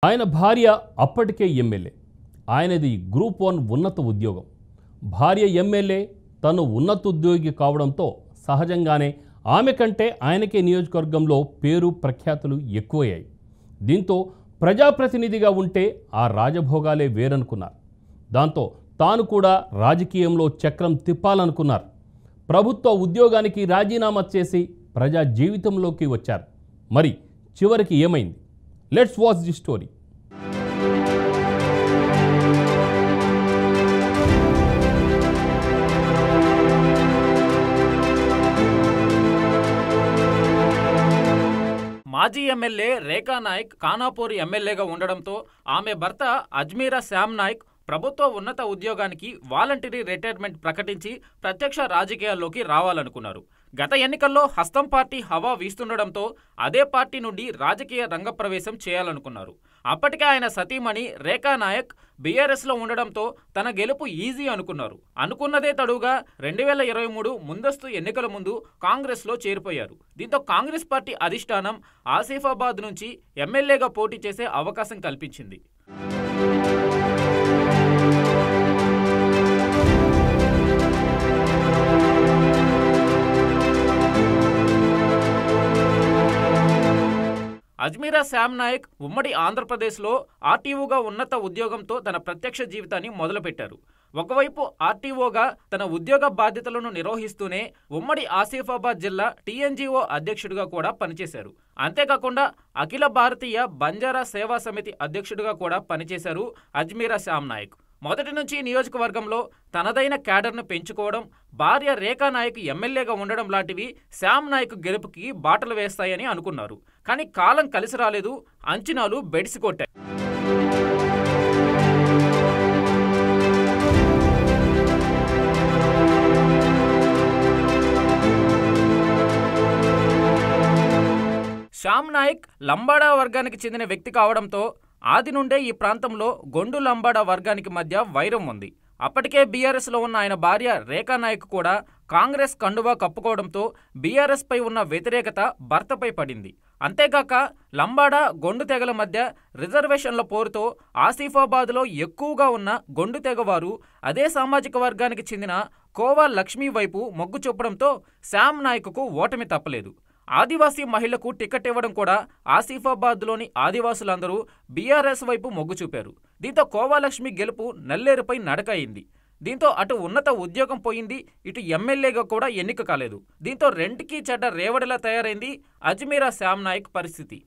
ఆయన భార్య అప్పటికే ఎమ్మెల్యే. ఆయనది గ్రూప్ 1 ఉన్నత ఉద్యోగం. భార్య ఎమ్మెల్యే, తను ఉన్నత ఉద్యోగి కావడంతో సహజంగానే ఆమె కంటే ఆయనకే నియోజకవర్గంలో పేరు ప్రఖ్యాతులు ఎక్కువయ్యాయి. దీంతో ప్రజాప్రతినిధిగా ఉంటే ఆ రాజభోగాలే వేరనుకున్నారు. దాంతో తాను కూడా రాజకీయంలో చక్రం తిప్పాలనుకున్నారు. ప్రభుత్వ ఉద్యోగానికి రాజీనామా చేసి ప్రజా జీవితంలోకి వచ్చారు. మరి చివరికి ఏమైంది? Let's watch the story. మాజీ ఎమ్మెల్యే రేఖా నాయక్ ఖానాపూర్ ఎమ్మెల్యేగా ఉండడంతో ఆమె భర్త అజ్మీరా శ్యామ్ నాయక్ ప్రభుత్వ ఉన్నత ఉద్యోగానికి వాలంటరీ రిటైర్మెంట్ ప్రకటించి ప్రత్యక్ష రాజకీయాల్లోకి రావాలనుకున్నారు. గత ఎన్నికల్లో హస్తం పార్టీ హవా వీస్తుండడంతో అదే పార్టీ నుండి రాజకీయ రంగప్రవేశం చేయాలనుకున్నారు. అప్పటికే ఆయన సతీమణి రేఖా నాయక్ బీఆర్ఎస్లో ఉండడంతో తన గెలుపు ఈజీ అనుకున్నారు. అనుకున్నదే తడుగా 2023 ముందస్తు ఎన్నికల ముందు కాంగ్రెస్లో చేరిపోయారు. దీంతో కాంగ్రెస్ పార్టీ అధిష్టానం ఆసిఫాబాద్ నుంచి ఎమ్మెల్యేగా పోటీ చేసే అవకాశం కల్పించింది. అజ్మీరా శ్యామ్ నాయక్ ఉమ్మడి ఆంధ్రప్రదేశ్లో ఆర్టీఓగా ఉన్నత ఉద్యోగంతో తన ప్రత్యక్ష జీవితాన్ని మొదలుపెట్టారు. ఒకవైపు ఆర్టీఓగా తన ఉద్యోగ బాధ్యతలను నిర్వహిస్తూనే ఉమ్మడి ఆసిఫాబాద్ జిల్లా టీఎన్జీఓ అధ్యక్షుడిగా కూడా పనిచేశారు. అంతేకాకుండా అఖిల భారతీయ బంజారా సేవా సమితి అధ్యక్షుడిగా కూడా పనిచేశారు అజ్మీరా శ్యామ్ నాయక్. మొదటి నుంచి నియోజకవర్గంలో తనదైన క్యాడర్ను పెంచుకోవడం, భార్య రేఖా నాయక్ ఎమ్మెల్యేగా ఉండడం లాంటివి శ్యామ్ నాయక్ గెలుపుకి బాటలు వేస్తాయని అనుకున్నారు. కానీ కాలం కలిసి రాలేదు. అంచనాలు బెడిసికొట్టాయి. శ్యామ్ నాయక్ లంబాడా వర్గానికి చెందిన వ్యక్తి కావడంతో ఆది నుండే ఈ ప్రాంతంలో గొండు లంబాడా వర్గానికి మధ్య వైరం ఉంది. అప్పటికే బీఆర్ఎస్లో ఉన్న ఆయన భార్య రేఖా నాయక్ కూడా కాంగ్రెస్ కండువా కప్పుకోవడంతో బీఆర్ఎస్ పై ఉన్న వ్యతిరేకత భర్తపై పడింది. అంతేగాక లంబాడా గొండు తెగల మధ్య రిజర్వేషన్ల పోరుతో ఆసిఫాబాద్లో ఎక్కువగా ఉన్న గొండు తెగవారు అదే సామాజిక వర్గానికి చెందిన కోవా లక్ష్మీ వైపు మొగ్గు చూపడంతో శ్యామ్ నాయక్కు ఓటమి తప్పలేదు. ఆదివాసీ మహిళకు టికెట్ ఇవ్వడం కూడా ఆసిఫాబాద్లోని ఆదివాసులందరూ బీఆర్ఎస్ వైపు మొగ్గు చూపారు. దీంతో కోవాలక్ష్మి గెలుపు నల్లేరుపై నడక అయింది. దీంతో అటు ఉన్నత ఉద్యోగం పోయింది, ఇటు ఎమ్మెల్యేగా కూడా ఎన్నిక కాలేదు. దీంతో రెండుకి చెడ్డ రేవడిలా తయారైంది అజ్మీరా శ్యామ్ నాయక్ పరిస్థితి.